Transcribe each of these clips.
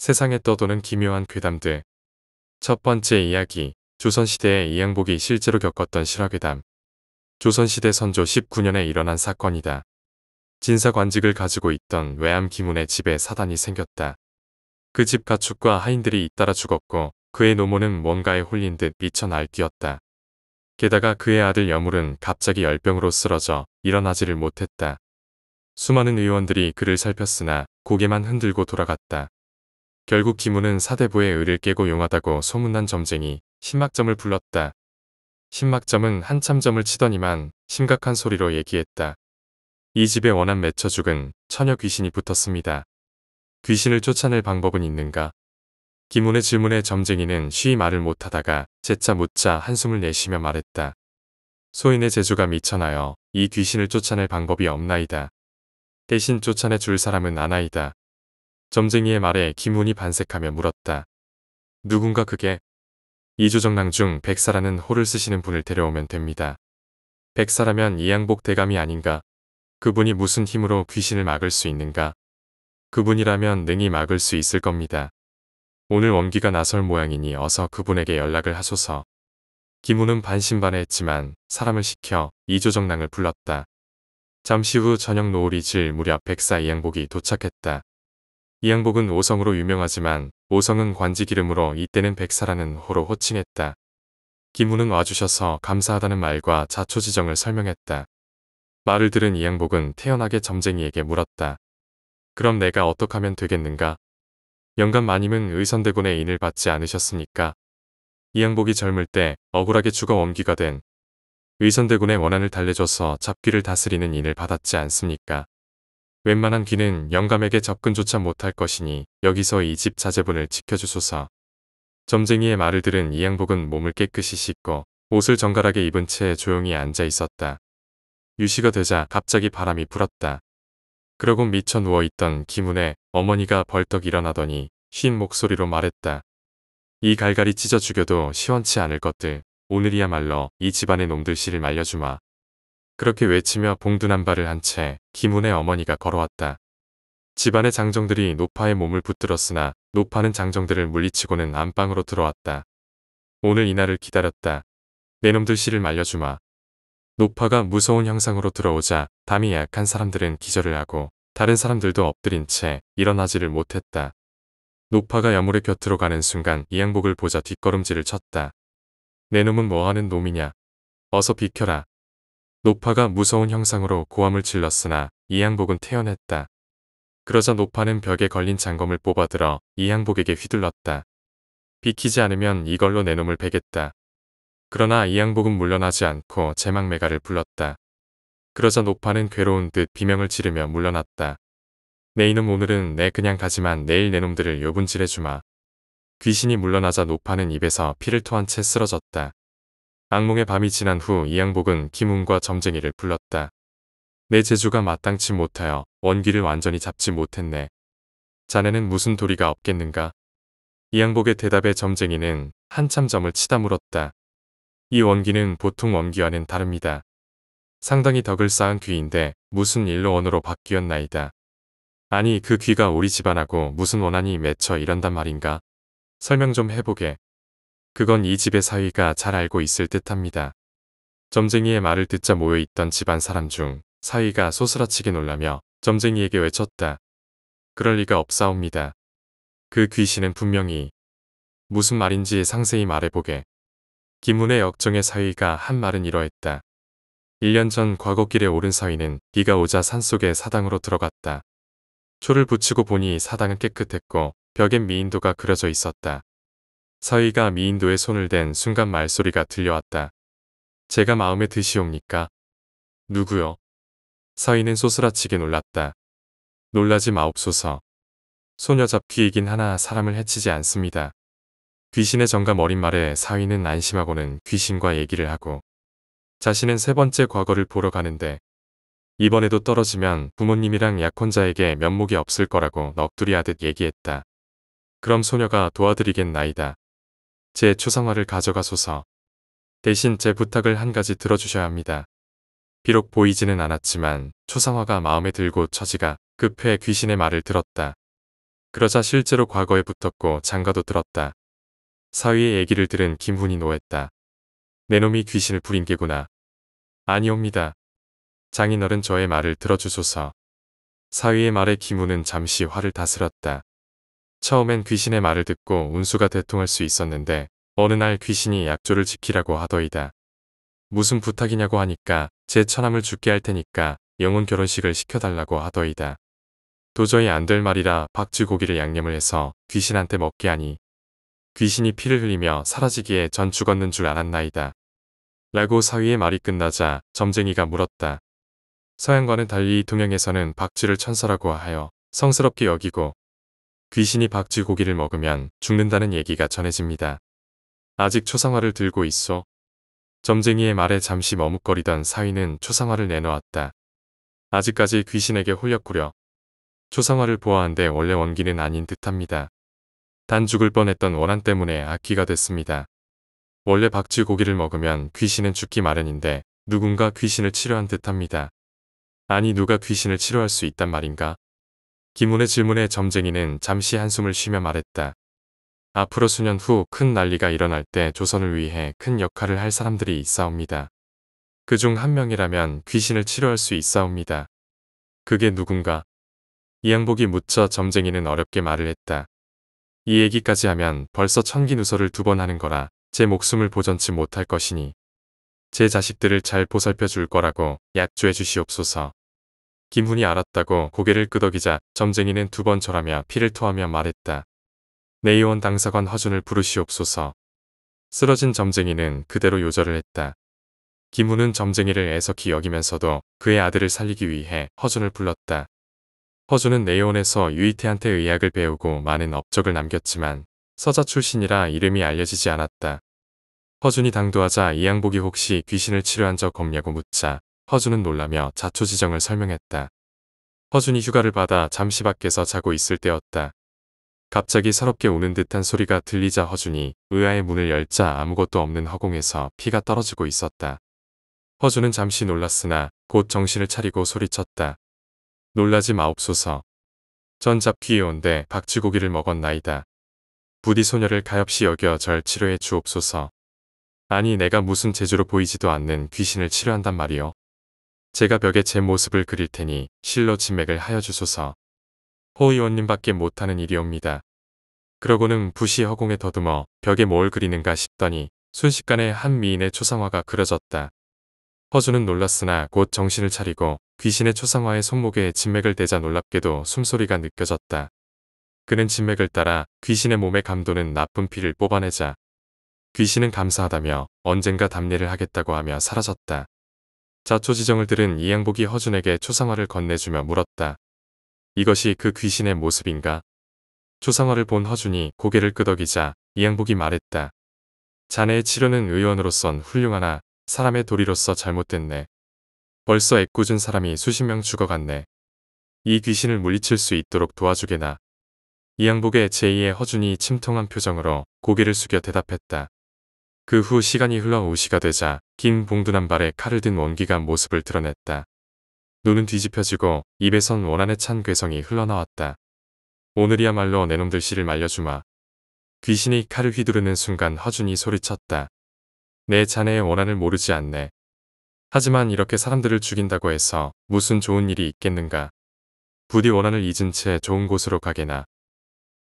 세상에 떠도는 기묘한 괴담들. 첫 번째 이야기, 조선시대의 이양복이 실제로 겪었던 실화괴담. 조선시대 선조 19년에 일어난 사건이다. 진사관직을 가지고 있던 외암 기문의 집에 사단이 생겼다. 그 집 가축과 하인들이 잇따라 죽었고 그의 노모는 뭔가에 홀린 듯 미쳐 날뛰었다. 게다가 그의 아들 여물은 갑자기 열병으로 쓰러져 일어나지를 못했다. 수많은 의원들이 그를 살폈으나 고개만 흔들고 돌아갔다. 결국 기문은 사대부의 의를 깨고 용하다고 소문난 점쟁이 신막점을 불렀다. 신막점은 한참 점을 치더니만 심각한 소리로 얘기했다. 이 집에 원한 맺혀 죽은 처녀 귀신이 붙었습니다. 귀신을 쫓아낼 방법은 있는가? 기문의 질문에 점쟁이는 쉬이 말을 못하다가 재차 묻자 한숨을 내쉬며 말했다. 소인의 재주가 미쳐나여 이 귀신을 쫓아낼 방법이 없나이다. 대신 쫓아내 줄 사람은 아나이다. 점쟁이의 말에 기문이 반색하며 물었다. 누군가 그게? 이조정랑 중 백사라는 호를 쓰시는 분을 데려오면 됩니다. 백사라면 이양복 대감이 아닌가? 그분이 무슨 힘으로 귀신을 막을 수 있는가? 그분이라면 능히 막을 수 있을 겁니다. 오늘 원기가 나설 모양이니 어서 그분에게 연락을 하소서. 기문은 반신반의했지만 사람을 시켜 이조정랑을 불렀다. 잠시 후 저녁 노을이 질 무렵 백사 이양복이 도착했다. 이양복은 오성으로 유명하지만 오성은 관직 이름으로 이때는 백사라는 호로 호칭했다. 기문은 와주셔서 감사하다는 말과 자초지정을 설명했다. 말을 들은 이양복은 태연하게 점쟁이에게 물었다. 그럼 내가 어떻게 하면 되겠는가? 영감 마님은 의선대군의 인을 받지 않으셨습니까? 이양복이 젊을 때 억울하게 죽어 원귀가 된 의선대군의 원한을 달래줘서 잡귀를 다스리는 인을 받았지 않습니까? 웬만한 귀는 영감에게 접근조차 못할 것이니 여기서 이 집 자제분을 지켜주소서. 점쟁이의 말을 들은 이양복은 몸을 깨끗이 씻고 옷을 정갈하게 입은 채 조용히 앉아 있었다. 유시가 되자 갑자기 바람이 불었다. 그러고 미쳐 누워있던 기문의 어머니가 벌떡 일어나더니 쉰 목소리로 말했다. 이 갈갈이 찢어 죽여도 시원치 않을 것들, 오늘이야말로 이 집안의 놈들 씨를 말려주마. 그렇게 외치며 봉둔한 발을 한 채 기문의 어머니가 걸어왔다. 집안의 장정들이 노파의 몸을 붙들었으나 노파는 장정들을 물리치고는 안방으로 들어왔다. 오늘 이날을 기다렸다. 내 놈들 씨를 말려주마. 노파가 무서운 형상으로 들어오자 담이 약한 사람들은 기절을 하고 다른 사람들도 엎드린 채 일어나지를 못했다. 노파가 여물의 곁으로 가는 순간 이양복을 보자 뒷걸음질을 쳤다. 내 놈은 뭐하는 놈이냐. 어서 비켜라. 노파가 무서운 형상으로 고함을 질렀으나 이양복은 태연했다. 그러자 노파는 벽에 걸린 장검을 뽑아들어 이양복에게 휘둘렀다. 비키지 않으면 이걸로 내 놈을 베겠다. 그러나 이양복은 물러나지 않고 제망매가를 불렀다. 그러자 노파는 괴로운 듯 비명을 지르며 물러났다. 내 이놈 오늘은 내 그냥 가지만 내일 내 놈들을 요분질해주마. 귀신이 물러나자 노파는 입에서 피를 토한 채 쓰러졌다. 악몽의 밤이 지난 후 이양복은 기문과 점쟁이를 불렀다. 내 재주가 마땅치 못하여 원귀를 완전히 잡지 못했네. 자네는 무슨 도리가 없겠는가? 이양복의 대답에 점쟁이는 한참 점을 치다 물었다. 이 원귀는 보통 원귀와는 다릅니다. 상당히 덕을 쌓은 귀인데 무슨 일로 원으로 바뀌었나이다. 아니 그 귀가 우리 집안하고 무슨 원한이 맺혀 이런단 말인가? 설명 좀 해보게. 그건 이 집의 사위가 잘 알고 있을 듯합니다. 점쟁이의 말을 듣자 모여있던 집안 사람 중 사위가 소스라치게 놀라며 점쟁이에게 외쳤다. 그럴 리가 없사옵니다. 그 귀신은 분명히 무슨 말인지 상세히 말해보게. 기문의 역정의 사위가 한 말은 이러했다. 1년 전 과거길에 오른 사위는 비가 오자 산속에 사당으로 들어갔다. 초를 붙이고 보니 사당은 깨끗했고 벽엔 미인도가 그려져 있었다. 사위가 미인도에 손을 댄 순간 말소리가 들려왔다. 제가 마음에 드시옵니까? 누구요? 사위는 소스라치게 놀랐다. 놀라지 마옵소서. 소녀 잡귀이긴 하나 사람을 해치지 않습니다. 귀신의 정감 어린 말에 사위는 안심하고는 귀신과 얘기를 하고 자신은 세 번째 과거를 보러 가는데 이번에도 떨어지면 부모님이랑 약혼자에게 면목이 없을 거라고 넋두리 하듯 얘기했다. 그럼 소녀가 도와드리겠나이다. 제 초상화를 가져가소서. 대신 제 부탁을 한 가지 들어주셔야 합니다. 비록 보이지는 않았지만 초상화가 마음에 들고 처지가 급해 귀신의 말을 들었다. 그러자 실제로 과거에 붙었고 장가도 들었다. 사위의 얘기를 들은 김훈이 노했다. 내 놈이 귀신을 부린 게구나. 아니옵니다. 장인어른 저의 말을 들어주소서. 사위의 말에 김훈은 잠시 화를 다스렸다. 처음엔 귀신의 말을 듣고 운수가 대통할 수 있었는데 어느 날 귀신이 약조를 지키라고 하더이다. 무슨 부탁이냐고 하니까 제 처남을 죽게 할 테니까 영혼 결혼식을 시켜달라고 하더이다. 도저히 안 될 말이라 박쥐고기를 양념을 해서 귀신한테 먹게 하니 귀신이 피를 흘리며 사라지기에 전 죽었는 줄 알았나이다. 라고 사위의 말이 끝나자 점쟁이가 물었다. 서양과는 달리 동양에서는 박쥐를 천사라고 하여 성스럽게 여기고 귀신이 박쥐고기를 먹으면 죽는다는 얘기가 전해집니다. 아직 초상화를 들고 있어? 점쟁이의 말에 잠시 머뭇거리던 사위는 초상화를 내놓았다. 아직까지 귀신에게 홀렸구려. 초상화를 보아한데 원래 원기는 아닌 듯합니다. 단 죽을 뻔했던 원한 때문에 악귀가 됐습니다. 원래 박쥐고기를 먹으면 귀신은 죽기 마련인데 누군가 귀신을 치료한 듯합니다. 아니 누가 귀신을 치료할 수 있단 말인가? 김훈의 질문에 점쟁이는 잠시 한숨을 쉬며 말했다. 앞으로 수년 후 큰 난리가 일어날 때 조선을 위해 큰 역할을 할 사람들이 있사옵니다. 그중 한 명이라면 귀신을 치료할 수 있사옵니다. 그게 누군가? 이양복이 묻자 점쟁이는 어렵게 말을 했다. 이 얘기까지 하면 벌써 천기누설을 2번 하는 거라 제 목숨을 보전치 못할 것이니 제 자식들을 잘 보살펴 줄 거라고 약조해 주시옵소서. 김훈이 알았다고 고개를 끄덕이자 점쟁이는 2번 절하며 피를 토하며 말했다. 내의원 당사관 허준을 부르시옵소서. 쓰러진 점쟁이는 그대로 요절을 했다. 김훈은 점쟁이를 애석히 여기면서도 그의 아들을 살리기 위해 허준을 불렀다. 허준은 내의원에서 유이태한테 의학을 배우고 많은 업적을 남겼지만 서자 출신이라 이름이 알려지지 않았다. 허준이 당도하자 이양복이 혹시 귀신을 치료한 적 없냐고 묻자 허준은 놀라며 자초지정을 설명했다. 허준이 휴가를 받아 잠시 밖에서 자고 있을 때였다. 갑자기 서럽게 우는 듯한 소리가 들리자 허준이 의아의 문을 열자 아무것도 없는 허공에서 피가 떨어지고 있었다. 허준은 잠시 놀랐으나 곧 정신을 차리고 소리쳤다. 놀라지 마옵소서. 전 잡귀의원데 박쥐고기를 먹었나이다. 부디 소녀를 가엾이 여겨 절 치료해 주옵소서. 아니 내가 무슨 재주로 보이지도 않는 귀신을 치료한단 말이오. 제가 벽에 제 모습을 그릴 테니 실로 진맥을 하여 주소서. 호 의원님밖에 못하는 일이옵니다. 그러고는 붓이 허공에 더듬어 벽에 뭘 그리는가 싶더니 순식간에 한 미인의 초상화가 그려졌다. 허준은 놀랐으나 곧 정신을 차리고 귀신의 초상화의 손목에 진맥을 대자 놀랍게도 숨소리가 느껴졌다. 그는 진맥을 따라 귀신의 몸에 감도는 나쁜 피를 뽑아내자 귀신은 감사하다며 언젠가 답례를 하겠다고 하며 사라졌다. 자초지정을 들은 이양복이 허준에게 초상화를 건네주며 물었다. 이것이 그 귀신의 모습인가? 초상화를 본 허준이 고개를 끄덕이자 이양복이 말했다. 자네의 치료는 의원으로선 훌륭하나 사람의 도리로서 잘못됐네. 벌써 애꿎은 사람이 수십 명 죽어갔네. 이 귀신을 물리칠 수 있도록 도와주게나. 이양복의 제2의 허준이 침통한 표정으로 고개를 숙여 대답했다. 그 후 시간이 흘러 우시가 되자 긴 봉두난 발에 칼을 든 원기가 모습을 드러냈다. 눈은 뒤집혀지고 입에선 원한에 찬 괴성이 흘러나왔다. 오늘이야말로 내 놈들 씨를 말려주마. 귀신이 칼을 휘두르는 순간 허준이 소리쳤다. 내 자네의 원한을 모르지 않네. 하지만 이렇게 사람들을 죽인다고 해서 무슨 좋은 일이 있겠는가. 부디 원한을 잊은 채 좋은 곳으로 가게나.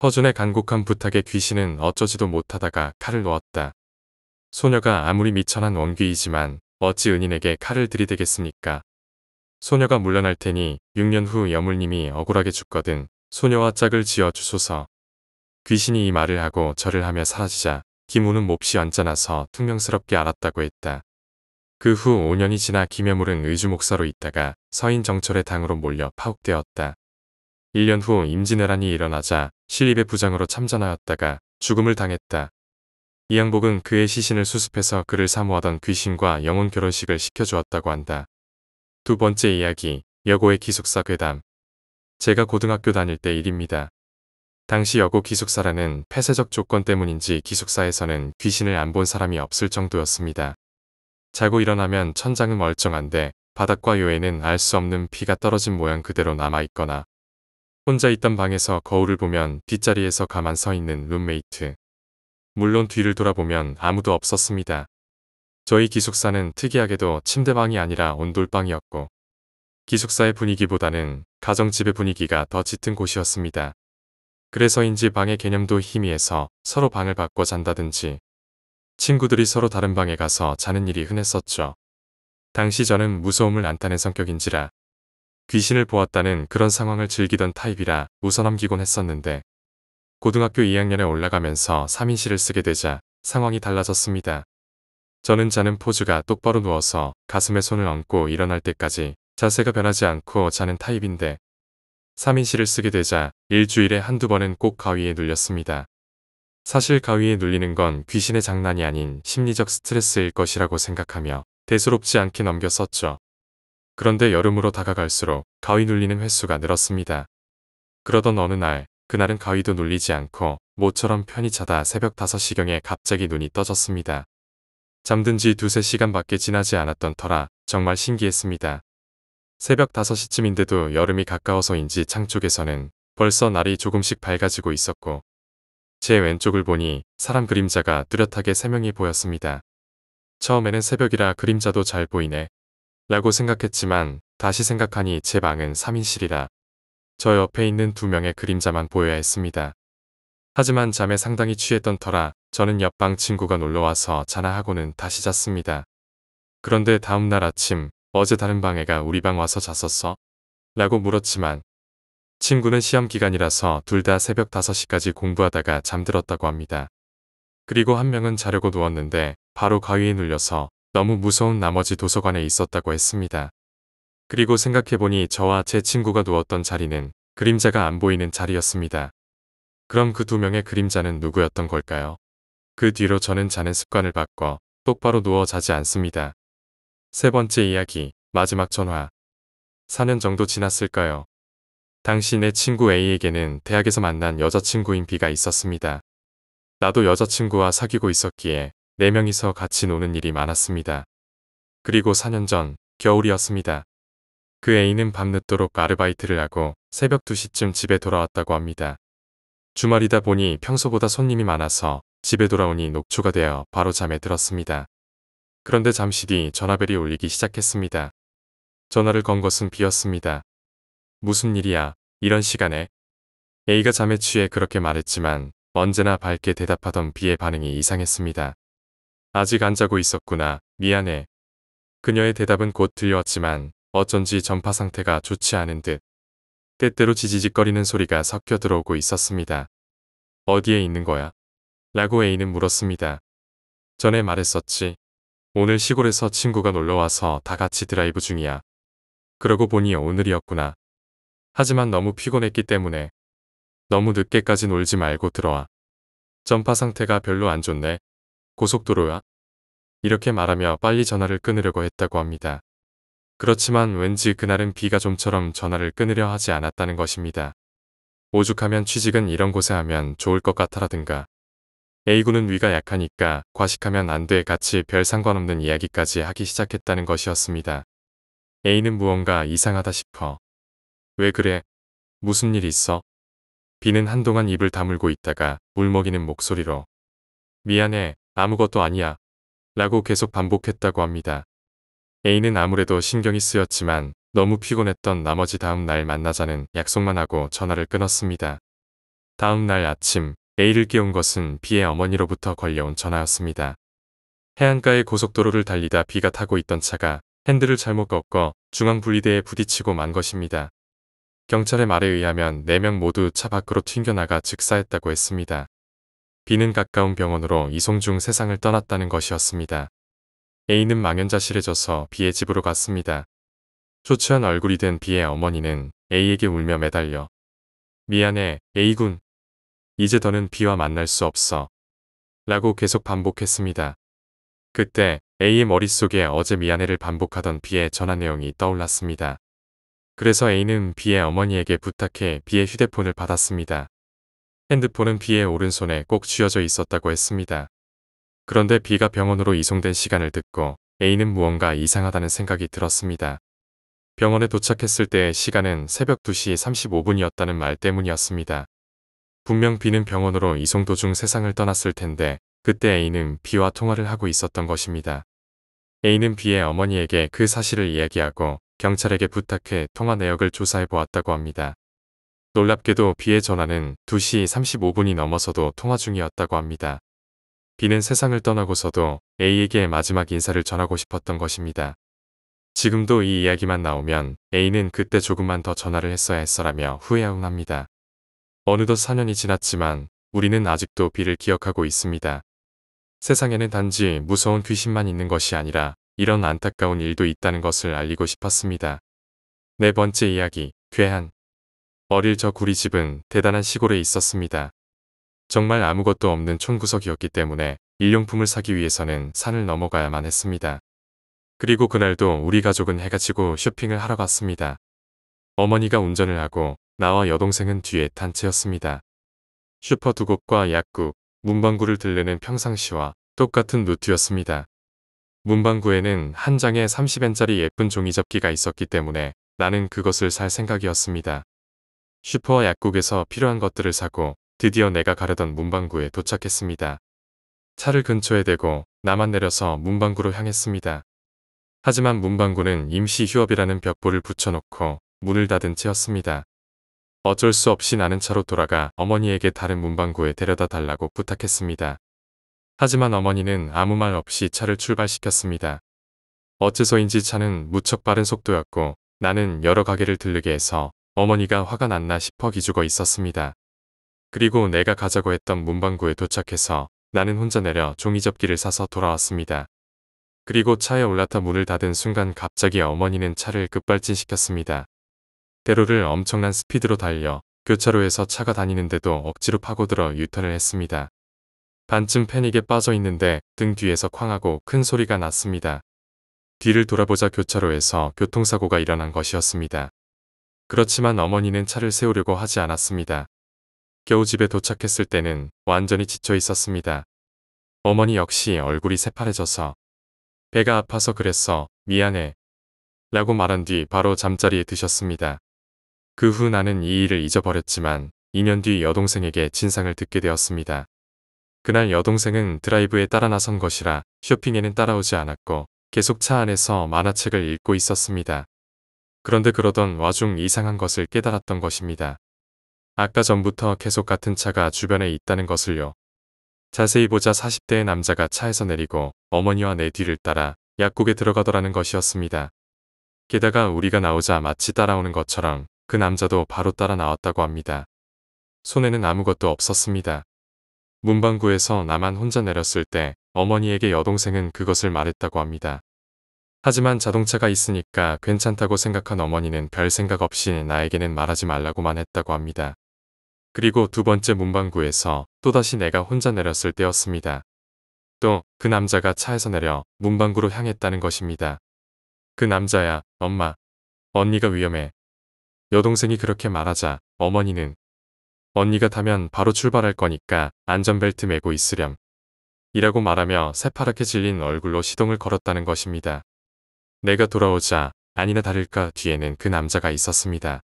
허준의 간곡한 부탁에 귀신은 어쩌지도 못하다가 칼을 놓았다. 소녀가 아무리 미천한 원귀이지만 어찌 은인에게 칼을 들이대겠습니까? 소녀가 물러날 테니 6년 후 여물님이 억울하게 죽거든 소녀와 짝을 지어 주소서. 귀신이 이 말을 하고 절을 하며 사라지자 김우는 몹시 언짢아서 퉁명스럽게 알았다고 했다. 그 후 5년이 지나 김여물은 의주 목사로 있다가 서인 정철의 당으로 몰려 파옥되었다. 1년 후 임진왜란이 일어나자 신립의 부장으로 참전하였다가 죽음을 당했다. 이양복은 그의 시신을 수습해서 그를 사모하던 귀신과 영혼 결혼식을 시켜주었다고 한다. 2번째 이야기, 여고의 기숙사 괴담. 제가 고등학교 다닐 때 일입니다. 당시 여고 기숙사라는 폐쇄적 조건 때문인지 기숙사에서는 귀신을 안 본 사람이 없을 정도였습니다. 자고 일어나면 천장은 멀쩡한데 바닥과 요에는 알 수 없는 피가 떨어진 모양 그대로 남아있거나 혼자 있던 방에서 거울을 보면 뒷자리에서 가만 서 있는 룸메이트. 물론 뒤를 돌아보면 아무도 없었습니다. 저희 기숙사는 특이하게도 침대방이 아니라 온돌방이었고 기숙사의 분위기보다는 가정집의 분위기가 더 짙은 곳이었습니다. 그래서인지 방의 개념도 희미해서 서로 방을 바꿔 잔다든지 친구들이 서로 다른 방에 가서 자는 일이 흔했었죠. 당시 저는 무서움을 안 타는 성격인지라 귀신을 보았다는 그런 상황을 즐기던 타입이라 웃어넘기곤 했었는데 고등학교 2학년에 올라가면서 3인실을 쓰게 되자 상황이 달라졌습니다. 저는 자는 포즈가 똑바로 누워서 가슴에 손을 얹고 일어날 때까지 자세가 변하지 않고 자는 타입인데 3인실을 쓰게 되자 일주일에 한두 번은 꼭 가위에 눌렸습니다. 사실 가위에 눌리는 건 귀신의 장난이 아닌 심리적 스트레스일 것이라고 생각하며 대수롭지 않게 넘겼었죠. 그런데 여름으로 다가갈수록 가위 눌리는 횟수가 늘었습니다. 그러던 어느 날, 그날은 가위도 눌리지 않고 모처럼 편히 자다 새벽 5시경에 갑자기 눈이 떠졌습니다. 잠든 지 2~3시간밖에 지나지 않았던 터라 정말 신기했습니다. 새벽 5시쯤인데도 여름이 가까워서인지 창 쪽에서는 벌써 날이 조금씩 밝아지고 있었고 제 왼쪽을 보니 사람 그림자가 뚜렷하게 3명이 보였습니다. 처음에는 새벽이라 그림자도 잘 보이네 라고 생각했지만 다시 생각하니 제 방은 3인실이라 저 옆에 있는 2명의 그림자만 보여야 했습니다. 하지만 잠에 상당히 취했던 터라 저는 옆방 친구가 놀러와서 자나 하고는 다시 잤습니다. 그런데 다음날 아침 어제 다른 방 애가 우리 방 와서 잤었어? 라고 물었지만 친구는 시험 기간이라서 둘 다 새벽 5시까지 공부하다가 잠들었다고 합니다. 그리고 한 명은 자려고 누웠는데 바로 가위에 눌려서 너무 무서운 나머지 도서관에 있었다고 했습니다. 그리고 생각해보니 저와 제 친구가 누웠던 자리는 그림자가 안 보이는 자리였습니다. 그럼 그 2명의 그림자는 누구였던 걸까요? 그 뒤로 저는 자는 습관을 바꿔 똑바로 누워 자지 않습니다. 세 번째 이야기, 마지막 전화. 4년 정도 지났을까요? 당시 내 친구 A에게는 대학에서 만난 여자친구인 B가 있었습니다. 나도 여자친구와 사귀고 있었기에 4명이서 같이 노는 일이 많았습니다. 그리고 4년 전 겨울이었습니다. 그 A는 밤늦도록 아르바이트를 하고 새벽 2시쯤 집에 돌아왔다고 합니다. 주말이다 보니 평소보다 손님이 많아서 집에 돌아오니 녹초가 되어 바로 잠에 들었습니다. 그런데 잠시 뒤 전화벨이 울리기 시작했습니다. 전화를 건 것은 B였습니다. 무슨 일이야, 이런 시간에? A가 잠에 취해 그렇게 말했지만 언제나 밝게 대답하던 B의 반응이 이상했습니다. 아직 안 자고 있었구나, 미안해. 그녀의 대답은 곧 들려왔지만 어쩐지 전파 상태가 좋지 않은 듯 때때로 지지직거리는 소리가 섞여 들어오고 있었습니다. 어디에 있는 거야? 라고 A는 물었습니다. 전에 말했었지. 오늘 시골에서 친구가 놀러와서 다 같이 드라이브 중이야. 그러고 보니 오늘이었구나. 하지만 너무 피곤했기 때문에 너무 늦게까지 놀지 말고 들어와. 전파 상태가 별로 안 좋네. 고속도로야? 이렇게 말하며 빨리 전화를 끊으려고 했다고 합니다. 그렇지만 왠지 그날은 B가 좀처럼 전화를 끊으려 하지 않았다는 것입니다. 오죽하면 취직은 이런 곳에 하면 좋을 것 같아라든가 A군은 위가 약하니까 과식하면 안 돼 같이 별 상관없는 이야기까지 하기 시작했다는 것이었습니다. A는 무언가 이상하다 싶어. 왜 그래? 무슨 일 있어? B는 한동안 입을 다물고 있다가 울먹이는 목소리로 미안해, 아무것도 아니야. 라고 계속 반복했다고 합니다. A는 아무래도 신경이 쓰였지만 너무 피곤했던 나머지 다음 날 만나자는 약속만 하고 전화를 끊었습니다. 다음 날 아침 A를 깨운 것은 B의 어머니로부터 걸려온 전화였습니다. 해안가의 고속도로를 달리다 B가 타고 있던 차가 핸들을 잘못 꺾어 중앙분리대에 부딪히고 만 것입니다. 경찰의 말에 의하면 4명 모두 차 밖으로 튕겨나가 즉사했다고 했습니다. B는 가까운 병원으로 이송 중 세상을 떠났다는 것이었습니다. A는 망연자실해져서 B의 집으로 갔습니다. 초췌한 얼굴이 된 B의 어머니는 A에게 울며 매달려 미안해, A군. 이제 더는 B와 만날 수 없어. 라고 계속 반복했습니다. 그때 A의 머릿속에 어제 미안해를 반복하던 B의 전화 내용이 떠올랐습니다. 그래서 A는 B의 어머니에게 부탁해 B의 휴대폰을 받았습니다. 핸드폰은 B의 오른손에 꼭 쥐어져 있었다고 했습니다. 그런데 B가 병원으로 이송된 시간을 듣고 A는 무언가 이상하다는 생각이 들었습니다. 병원에 도착했을 때의 시간은 새벽 2시 35분이었다는 말 때문이었습니다. 분명 B는 병원으로 이송 도중 세상을 떠났을 텐데 그때 A는 B와 통화를 하고 있었던 것입니다. A는 B의 어머니에게 그 사실을 이야기하고 경찰에게 부탁해 통화 내역을 조사해 보았다고 합니다. 놀랍게도 B의 전화는 2시 35분이 넘어서도 통화 중이었다고 합니다. B는 세상을 떠나고서도 A에게 마지막 인사를 전하고 싶었던 것입니다. 지금도 이 이야기만 나오면 A는 그때 조금만 더 전화를 했어야 했어라며 후회합니다. 어느덧 4년이 지났지만 우리는 아직도 B를 기억하고 있습니다. 세상에는 단지 무서운 귀신만 있는 것이 아니라 이런 안타까운 일도 있다는 것을 알리고 싶었습니다. 네 번째 이야기, 괴한. 어릴 적 우리 집은 대단한 시골에 있었습니다. 정말 아무것도 없는 촌구석이었기 때문에 일용품을 사기 위해서는 산을 넘어가야만 했습니다. 그리고 그날도 우리 가족은 해가 지고 쇼핑을 하러 갔습니다. 어머니가 운전을 하고 나와 여동생은 뒤에 탄 채였습니다. 슈퍼 두 곳과 약국, 문방구를 들르는 평상시와 똑같은 루트였습니다. 문방구에는 한 장에 30엔짜리 예쁜 종이접기가 있었기 때문에 나는 그것을 살 생각이었습니다. 슈퍼와 약국에서 필요한 것들을 사고 드디어 내가 가려던 문방구에 도착했습니다. 차를 근처에 대고 나만 내려서 문방구로 향했습니다. 하지만 문방구는 임시 휴업이라는 벽보를 붙여놓고 문을 닫은 채였습니다. 어쩔 수 없이 나는 차로 돌아가 어머니에게 다른 문방구에 데려다 달라고 부탁했습니다. 하지만 어머니는 아무 말 없이 차를 출발시켰습니다. 어째서인지 차는 무척 빠른 속도였고 나는 여러 가게를 들르게 해서 어머니가 화가 났나 싶어 기죽어 있었습니다. 그리고 내가 가자고 했던 문방구에 도착해서 나는 혼자 내려 종이접기를 사서 돌아왔습니다. 그리고 차에 올라타 문을 닫은 순간 갑자기 어머니는 차를 급발진시켰습니다. 대로를 엄청난 스피드로 달려 교차로에서 차가 다니는데도 억지로 파고들어 유턴을 했습니다. 반쯤 패닉에 빠져 있는데 등 뒤에서 쾅하고 큰 소리가 났습니다. 뒤를 돌아보자 교차로에서 교통사고가 일어난 것이었습니다. 그렇지만 어머니는 차를 세우려고 하지 않았습니다. 겨우 집에 도착했을 때는 완전히 지쳐 있었습니다. 어머니 역시 얼굴이 새파래져서 배가 아파서 그랬어, 미안해 라고 말한 뒤 바로 잠자리에 드셨습니다. 그 후 나는 이 일을 잊어버렸지만 2년 뒤 여동생에게 진상을 듣게 되었습니다. 그날 여동생은 드라이브에 따라 나선 것이라 쇼핑에는 따라오지 않았고 계속 차 안에서 만화책을 읽고 있었습니다. 그런데 그러던 와중 이상한 것을 깨달았던 것입니다. 아까 전부터 계속 같은 차가 주변에 있다는 것을요. 자세히 보자 40대의 남자가 차에서 내리고 어머니와 내 뒤를 따라 약국에 들어가더라는 것이었습니다. 게다가 우리가 나오자 마치 따라오는 것처럼 그 남자도 바로 따라 나왔다고 합니다. 손에는 아무것도 없었습니다. 문방구에서 나만 혼자 내렸을 때 어머니에게 여동생은 그것을 말했다고 합니다. 하지만 자동차가 있으니까 괜찮다고 생각한 어머니는 별 생각 없이 나에게는 말하지 말라고만 했다고 합니다. 그리고 두 번째 문방구에서 또다시 내가 혼자 내렸을 때였습니다. 또 그 남자가 차에서 내려 문방구로 향했다는 것입니다. 그 남자야, 엄마. 언니가 위험해. 여동생이 그렇게 말하자 어머니는 언니가 타면 바로 출발할 거니까 안전벨트 매고 있으렴. 이라고 말하며 새파랗게 질린 얼굴로 시동을 걸었다는 것입니다. 내가 돌아오자 아니나 다를까 뒤에는 그 남자가 있었습니다.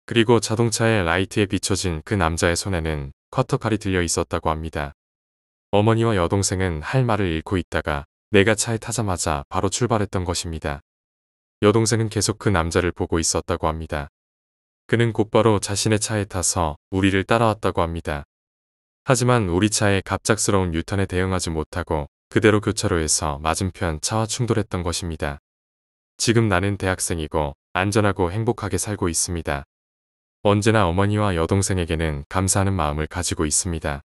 그리고 자동차의 라이트에 비춰진 그 남자의 손에는 커터칼이 들려 있었다고 합니다. 어머니와 여동생은 할 말을 잃고 있다가 내가 차에 타자마자 바로 출발했던 것입니다. 여동생은 계속 그 남자를 보고 있었다고 합니다. 그는 곧바로 자신의 차에 타서 우리를 따라왔다고 합니다. 하지만 우리 차의 갑작스러운 유턴에 대응하지 못하고 그대로 교차로에서 맞은편 차와 충돌했던 것입니다. 지금 나는 대학생이고 안전하고 행복하게 살고 있습니다. 언제나 어머니와 여동생에게는 감사하는 마음을 가지고 있습니다.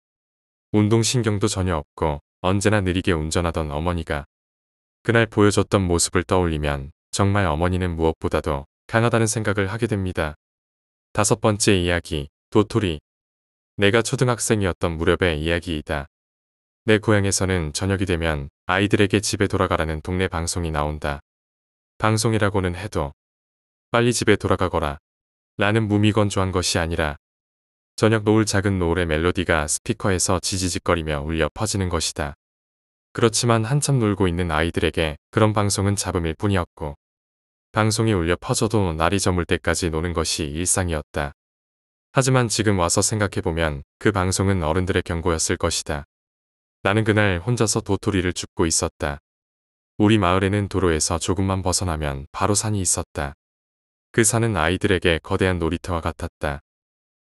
운동신경도 전혀 없고 언제나 느리게 운전하던 어머니가 그날 보여줬던 모습을 떠올리면 정말 어머니는 무엇보다도 강하다는 생각을 하게 됩니다. 다섯 번째 이야기, 도토리. 내가 초등학생이었던 무렵의 이야기이다. 내 고향에서는 저녁이 되면 아이들에게 집에 돌아가라는 동네 방송이 나온다. 방송이라고는 해도 빨리 집에 돌아가거라 라는 무미건조한 것이 아니라 저녁 노을 작은 노을의 멜로디가 스피커에서 지지직거리며 울려 퍼지는 것이다. 그렇지만 한참 놀고 있는 아이들에게 그런 방송은 잡음일 뿐이었고 방송이 울려 퍼져도 날이 저물 때까지 노는 것이 일상이었다. 하지만 지금 와서 생각해보면 그 방송은 어른들의 경고였을 것이다. 나는 그날 혼자서 도토리를 줍고 있었다. 우리 마을에는 도로에서 조금만 벗어나면 바로 산이 있었다. 그 산은 아이들에게 거대한 놀이터와 같았다.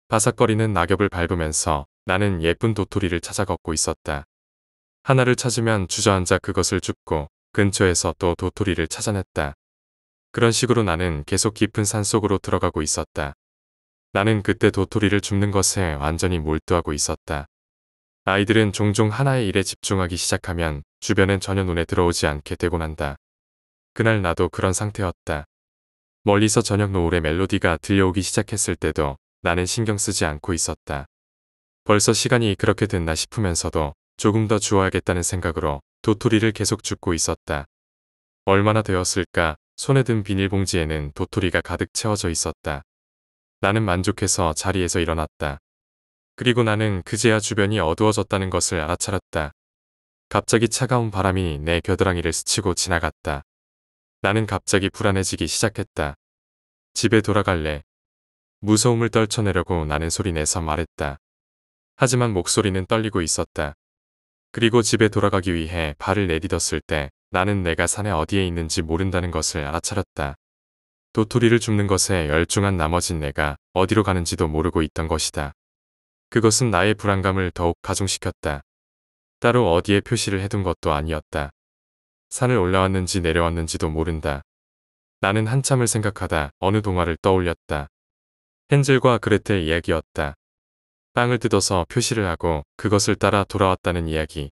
바삭거리는 낙엽을 밟으면서 나는 예쁜 도토리를 찾아 걷고 있었다. 하나를 찾으면 주저앉아 그것을 줍고 근처에서 또 도토리를 찾아냈다. 그런 식으로 나는 계속 깊은 산속으로 들어가고 있었다. 나는 그때 도토리를 줍는 것에 완전히 몰두하고 있었다. 아이들은 종종 하나의 일에 집중하기 시작하면 주변엔 전혀 눈에 들어오지 않게 되곤 한다. 그날 나도 그런 상태였다. 멀리서 저녁 노을의 멜로디가 들려오기 시작했을 때도 나는 신경 쓰지 않고 있었다. 벌써 시간이 그렇게 됐나 싶으면서도 조금 더 주워야겠다는 생각으로 도토리를 계속 줍고 있었다. 얼마나 되었을까? 손에 든 비닐봉지에는 도토리가 가득 채워져 있었다. 나는 만족해서 자리에서 일어났다. 그리고 나는 그제야 주변이 어두워졌다는 것을 알아차렸다. 갑자기 차가운 바람이 내 겨드랑이를 스치고 지나갔다. 나는 갑자기 불안해지기 시작했다. 집에 돌아갈래. 무서움을 떨쳐내려고 나는 소리내서 말했다. 하지만 목소리는 떨리고 있었다. 그리고 집에 돌아가기 위해 발을 내딛었을 때 나는 내가 산에 어디에 있는지 모른다는 것을 알아차렸다. 도토리를 줍는 것에 열중한 나머진 내가 어디로 가는지도 모르고 있던 것이다. 그것은 나의 불안감을 더욱 가중시켰다. 따로 어디에 표시를 해둔 것도 아니었다. 산을 올라왔는지 내려왔는지도 모른다. 나는 한참을 생각하다 어느 동화를 떠올렸다. 헨젤과 그레텔 이야기였다. 빵을 뜯어서 표시를 하고 그것을 따라 돌아왔다는 이야기.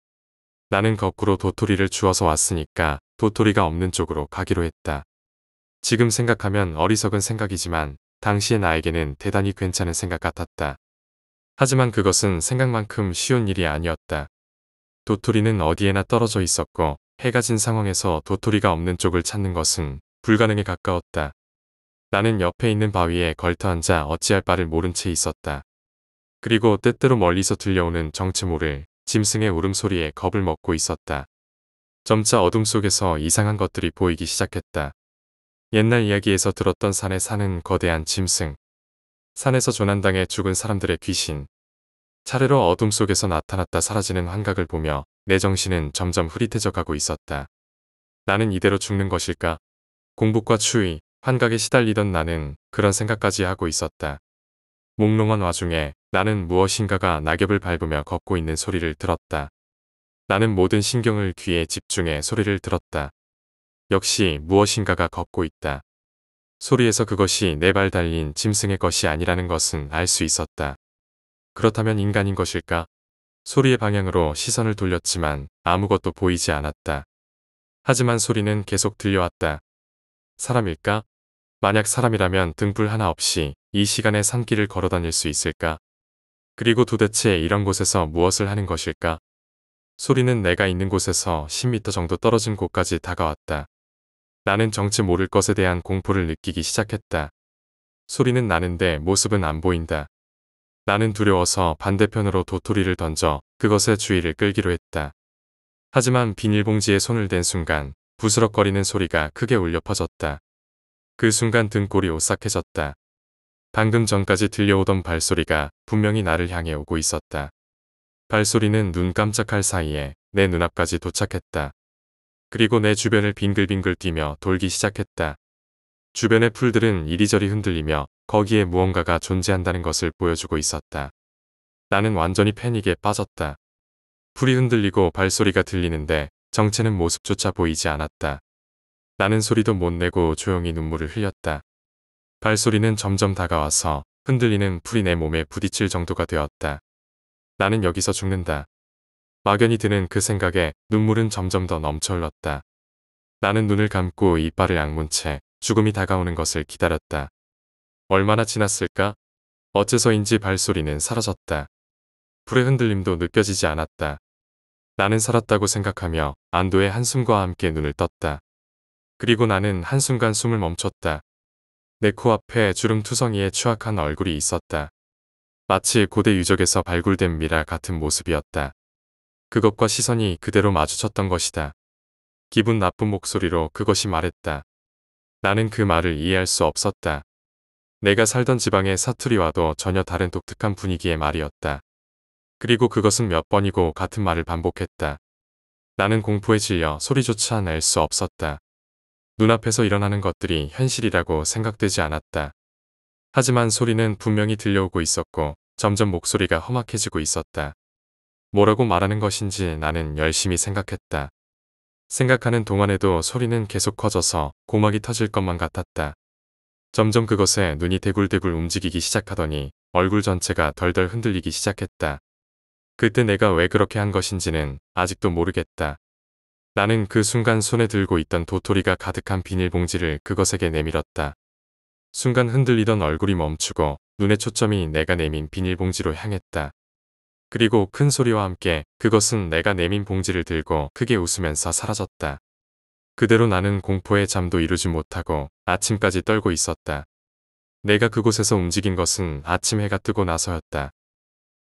나는 거꾸로 도토리를 주워서 왔으니까 도토리가 없는 쪽으로 가기로 했다. 지금 생각하면 어리석은 생각이지만 당시의 나에게는 대단히 괜찮은 생각 같았다. 하지만 그것은 생각만큼 쉬운 일이 아니었다. 도토리는 어디에나 떨어져 있었고 해가 진 상황에서 도토리가 없는 쪽을 찾는 것은 불가능에 가까웠다. 나는 옆에 있는 바위에 걸터앉아 어찌할 바를 모른 채 있었다. 그리고 때때로 멀리서 들려오는 정체 모를 짐승의 울음소리에 겁을 먹고 있었다. 점차 어둠 속에서 이상한 것들이 보이기 시작했다. 옛날 이야기에서 들었던 산에 사는 거대한 짐승. 산에서 조난당해 죽은 사람들의 귀신. 차례로 어둠 속에서 나타났다 사라지는 환각을 보며 내 정신은 점점 흐릿해져 가고 있었다. 나는 이대로 죽는 것일까? 공복과 추위, 환각에 시달리던 나는 그런 생각까지 하고 있었다. 몽롱한 와중에 나는 무엇인가가 낙엽을 밟으며 걷고 있는 소리를 들었다. 나는 모든 신경을 귀에 집중해 소리를 들었다. 역시 무엇인가가 걷고 있다. 소리에서 그것이 네 발 달린 짐승의 것이 아니라는 것은 알 수 있었다. 그렇다면 인간인 것일까? 소리의 방향으로 시선을 돌렸지만 아무것도 보이지 않았다. 하지만 소리는 계속 들려왔다. 사람일까? 만약 사람이라면 등불 하나 없이 이 시간에 산길을 걸어 다닐 수 있을까? 그리고 도대체 이런 곳에서 무엇을 하는 것일까? 소리는 내가 있는 곳에서 10m 정도 떨어진 곳까지 다가왔다. 나는 정체 모를 것에 대한 공포를 느끼기 시작했다. 소리는 나는데 모습은 안 보인다. 나는 두려워서 반대편으로 도토리를 던져 그것의 주의를 끌기로 했다. 하지만 비닐봉지에 손을 댄 순간 부스럭거리는 소리가 크게 울려 퍼졌다. 그 순간 등골이 오싹해졌다. 방금 전까지 들려오던 발소리가 분명히 나를 향해 오고 있었다. 발소리는 눈 깜짝할 사이에 내 눈앞까지 도착했다. 그리고 내 주변을 빙글빙글 뛰며 돌기 시작했다. 주변의 풀들은 이리저리 흔들리며 거기에 무언가가 존재한다는 것을 보여주고 있었다. 나는 완전히 패닉에 빠졌다. 풀이 흔들리고 발소리가 들리는데 정체는 모습조차 보이지 않았다. 나는 소리도 못 내고 조용히 눈물을 흘렸다. 발소리는 점점 다가와서 흔들리는 풀이 내 몸에 부딪힐 정도가 되었다. 나는 여기서 죽는다. 막연히 드는 그 생각에 눈물은 점점 더 넘쳐 흘렀다. 나는 눈을 감고 이빨을 악문 채 죽음이 다가오는 것을 기다렸다. 얼마나 지났을까? 어째서인지 발소리는 사라졌다. 불의 흔들림도 느껴지지 않았다. 나는 살았다고 생각하며 안도의 한숨과 함께 눈을 떴다. 그리고 나는 한순간 숨을 멈췄다. 내 코앞에 주름투성이의 추악한 얼굴이 있었다. 마치 고대 유적에서 발굴된 미라 같은 모습이었다. 그것과 시선이 그대로 마주쳤던 것이다. 기분 나쁜 목소리로 그것이 말했다. 나는 그 말을 이해할 수 없었다. 내가 살던 지방의 사투리와도 전혀 다른 독특한 분위기의 말이었다. 그리고 그것은 몇 번이고 같은 말을 반복했다. 나는 공포에 질려 소리조차 낼 수 없었다. 눈앞에서 일어나는 것들이 현실이라고 생각되지 않았다. 하지만 소리는 분명히 들려오고 있었고 점점 목소리가 험악해지고 있었다. 뭐라고 말하는 것인지 나는 열심히 생각했다. 생각하는 동안에도 소리는 계속 커져서 고막이 터질 것만 같았다. 점점 그것에 눈이 대굴대굴 움직이기 시작하더니 얼굴 전체가 덜덜 흔들리기 시작했다. 그때 내가 왜 그렇게 한 것인지는 아직도 모르겠다. 나는 그 순간 손에 들고 있던 도토리가 가득한 비닐봉지를 그것에게 내밀었다. 순간 흔들리던 얼굴이 멈추고 눈의 초점이 내가 내민 비닐봉지로 향했다. 그리고 큰 소리와 함께 그것은 내가 내민 봉지를 들고 크게 웃으면서 사라졌다. 그대로 나는 공포에 잠도 이루지 못하고 아침까지 떨고 있었다. 내가 그곳에서 움직인 것은 아침 해가 뜨고 나서였다.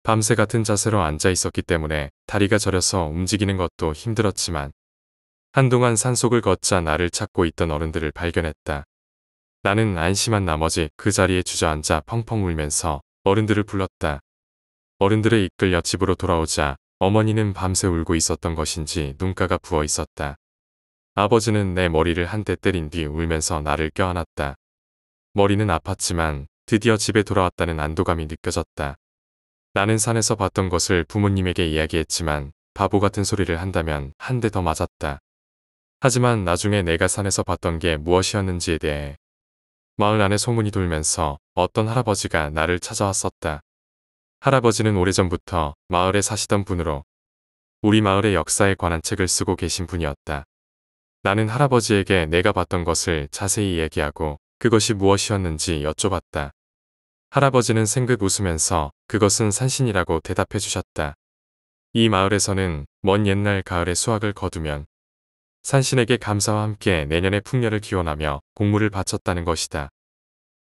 밤새 같은 자세로 앉아 있었기 때문에 다리가 저려서 움직이는 것도 힘들었지만 한동안 산속을 걷자 나를 찾고 있던 어른들을 발견했다. 나는 안심한 나머지 그 자리에 주저앉아 펑펑 울면서 어른들을 불렀다. 어른들에 이끌려 집으로 돌아오자 어머니는 밤새 울고 있었던 것인지 눈가가 부어 있었다. 아버지는 내 머리를 한 대 때린 뒤 울면서 나를 껴안았다. 머리는 아팠지만 드디어 집에 돌아왔다는 안도감이 느껴졌다. 나는 산에서 봤던 것을 부모님에게 이야기했지만 바보 같은 소리를 한다면 한 대 더 맞았다. 하지만 나중에 내가 산에서 봤던 게 무엇이었는지에 대해 마을 안에 소문이 돌면서 어떤 할아버지가 나를 찾아왔었다. 할아버지는 오래전부터 마을에 사시던 분으로 우리 마을의 역사에 관한 책을 쓰고 계신 분이었다. 나는 할아버지에게 내가 봤던 것을 자세히 얘기하고 그것이 무엇이었는지 여쭤봤다. 할아버지는 생긋 웃으면서 그것은 산신이라고 대답해 주셨다. 이 마을에서는 먼 옛날 가을에 수확을 거두면 산신에게 감사와 함께 내년의 풍년을 기원하며 공물을 바쳤다는 것이다.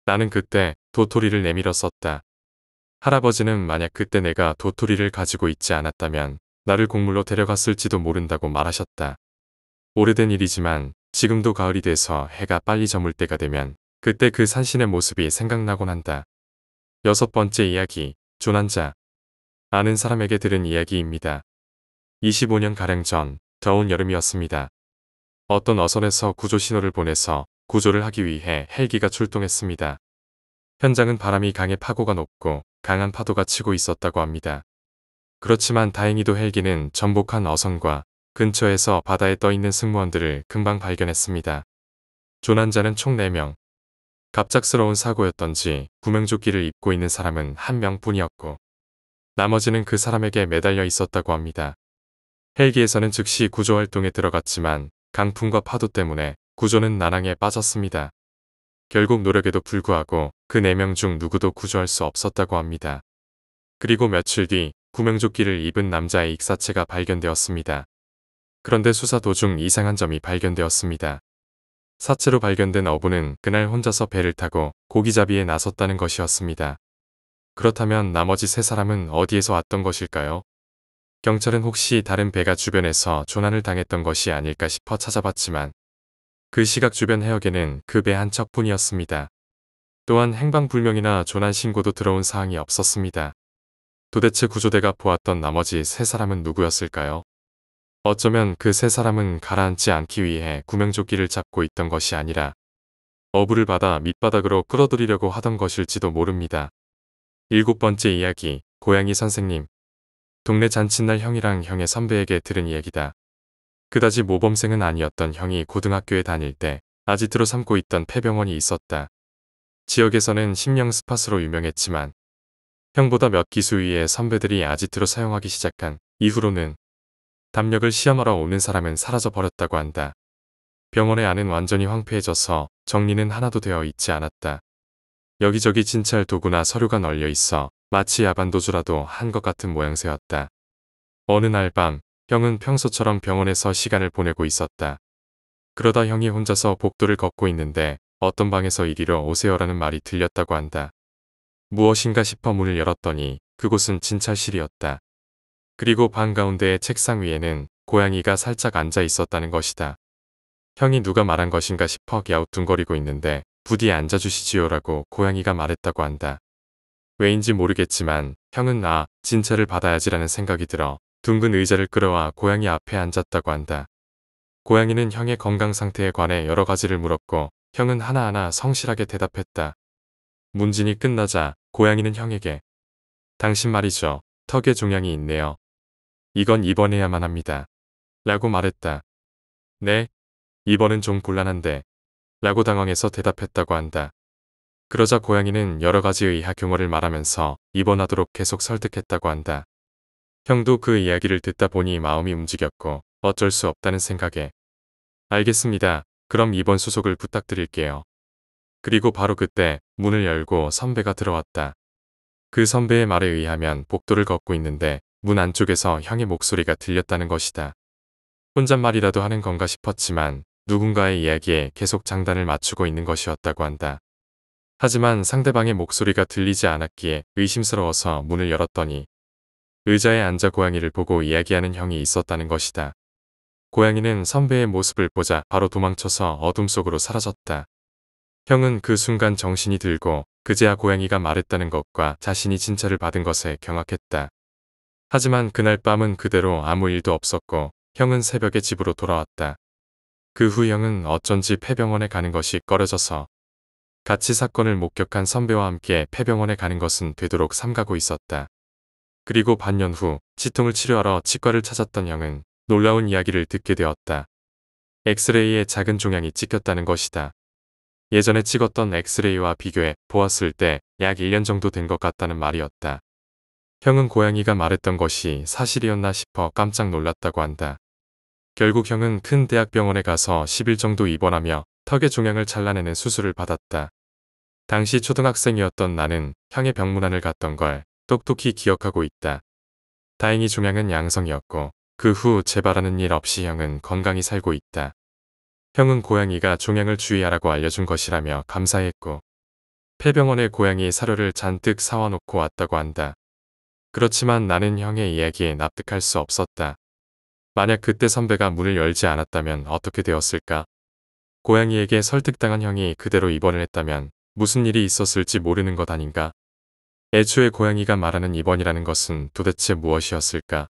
나는 그때 도토리를 내밀었었다. 할아버지는 만약 그때 내가 도토리를 가지고 있지 않았다면 나를 곡물로 데려갔을지도 모른다고 말하셨다. 오래된 일이지만 지금도 가을이 돼서 해가 빨리 저물 때가 되면 그때 그 산신의 모습이 생각나곤 한다. 6번째 이야기, 조난자. 아는 사람에게 들은 이야기입니다. 25년가량 전 더운 여름이었습니다. 어떤 어선에서 구조 신호를 보내서 구조를 하기 위해 헬기가 출동했습니다. 현장은 바람이 강해 파고가 높고 강한 파도가 치고 있었다고 합니다. 그렇지만 다행히도 헬기는 전복한 어선과 근처에서 바다에 떠있는 승무원들을 금방 발견했습니다. 조난자는 총 4명. 갑작스러운 사고였던지 구명조끼를 입고 있는 사람은 1명뿐이었고 나머지는 그 사람에게 매달려 있었다고 합니다. 헬기에서는 즉시 구조활동에 들어갔지만 강풍과 파도 때문에 구조는 난항에 빠졌습니다. 결국 노력에도 불구하고 그 4명 중 누구도 구조할 수 없었다고 합니다. 그리고 며칠 뒤 구명조끼를 입은 남자의 익사체가 발견되었습니다. 그런데 수사 도중 이상한 점이 발견되었습니다. 사체로 발견된 어부는 그날 혼자서 배를 타고 고기잡이에 나섰다는 것이었습니다. 그렇다면 나머지 3사람은 어디에서 왔던 것일까요? 경찰은 혹시 다른 배가 주변에서 조난을 당했던 것이 아닐까 싶어 찾아봤지만 그 시각 주변 해역에는 그 배 한 척뿐이었습니다. 또한 행방불명이나 조난 신고도 들어온 사항이 없었습니다. 도대체 구조대가 보았던 나머지 3사람은 누구였을까요? 어쩌면 그 3사람은 가라앉지 않기 위해 구명조끼를 잡고 있던 것이 아니라 어부를 받아 밑바닥으로 끌어들이려고 하던 것일지도 모릅니다. 7번째 이야기, 고양이 선생님. 동네 잔칫날 형이랑 형의 선배에게 들은 이야기다. 그다지 모범생은 아니었던 형이 고등학교에 다닐 때 아지트로 삼고 있던 폐병원이 있었다. 지역에서는 심령 스팟으로 유명했지만 형보다 몇 기수 위의 선배들이 아지트로 사용하기 시작한 이후로는 담력을 시험하러 오는 사람은 사라져 버렸다고 한다. 병원의 안은 완전히 황폐해져서 정리는 하나도 되어 있지 않았다. 여기저기 진찰 도구나 서류가 널려 있어 마치 야반도주라도 한 것 같은 모양새였다. 어느 날 밤 형은 평소처럼 병원에서 시간을 보내고 있었다. 그러다 형이 혼자서 복도를 걷고 있는데 어떤 방에서 이리로 오세요라는 말이 들렸다고 한다. 무엇인가 싶어 문을 열었더니 그곳은 진찰실이었다. 그리고 방 가운데의 책상 위에는 고양이가 살짝 앉아 있었다는 것이다. 형이 누가 말한 것인가 싶어 갸우뚱거리고 있는데 부디 앉아주시지요라고 고양이가 말했다고 한다. 왜인지 모르겠지만 형은 진짜를 받아야지라는 생각이 들어 둥근 의자를 끌어와 고양이 앞에 앉았다고 한다. 고양이는 형의 건강 상태에 관해 여러 가지를 물었고 형은 하나하나 성실하게 대답했다. 문진이 끝나자 고양이는 형에게 당신 말이죠. 턱에 종양이 있네요. 이건 입원해야만 합니다. 라고 말했다. 네? 입원은 좀 곤란한데 라고 당황해서 대답했다고 한다. 그러자 고양이는 여러 가지 의학 용어를 말하면서 입원하도록 계속 설득했다고 한다. 형도 그 이야기를 듣다 보니 마음이 움직였고 어쩔 수 없다는 생각에 알겠습니다. 그럼 입원 수속을 부탁드릴게요. 그리고 바로 그때 문을 열고 선배가 들어왔다. 그 선배의 말에 의하면 복도를 걷고 있는데 문 안쪽에서 형의 목소리가 들렸다는 것이다. 혼잣말이라도 하는 건가 싶었지만 누군가의 이야기에 계속 장단을 맞추고 있는 것이었다고 한다. 하지만 상대방의 목소리가 들리지 않았기에 의심스러워서 문을 열었더니 의자에 앉아 고양이를 보고 이야기하는 형이 있었다는 것이다. 고양이는 선배의 모습을 보자 바로 도망쳐서 어둠 속으로 사라졌다. 형은 그 순간 정신이 들고 그제야 고양이가 말했다는 것과 자신이 진찰을 받은 것에 경악했다. 하지만 그날 밤은 그대로 아무 일도 없었고 형은 새벽에 집으로 돌아왔다. 그 후 형은 어쩐지 폐병원에 가는 것이 꺼려져서 같이 사건을 목격한 선배와 함께 폐병원에 가는 것은 되도록 삼가고 있었다. 그리고 반년 후 치통을 치료하러 치과를 찾았던 형은 놀라운 이야기를 듣게 되었다. 엑스레이에 작은 종양이 찍혔다는 것이다. 예전에 찍었던 엑스레이와 비교해 보았을 때 약 1년 정도 된 것 같다는 말이었다. 형은 고양이가 말했던 것이 사실이었나 싶어 깜짝 놀랐다고 한다. 결국 형은 큰 대학병원에 가서 10일 정도 입원하며 턱의 종양을 잘라내는 수술을 받았다. 당시 초등학생이었던 나는 형의 병문안을 갔던 걸 똑똑히 기억하고 있다. 다행히 종양은 양성이었고 그 후 재발하는 일 없이 형은 건강히 살고 있다. 형은 고양이가 종양을 주의하라고 알려준 것이라며 감사했고 폐병원에 고양이의 사료를 잔뜩 사와 놓고 왔다고 한다. 그렇지만 나는 형의 이야기에 납득할 수 없었다. 만약 그때 선배가 문을 열지 않았다면 어떻게 되었을까? 고양이에게 설득당한 형이 그대로 입원을 했다면 무슨 일이 있었을지 모르는 것 아닌가? 애초에 고양이가 말하는 입원이라는 것은 도대체 무엇이었을까?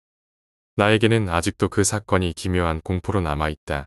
나에게는 아직도 그 사건이 기묘한 공포로 남아있다.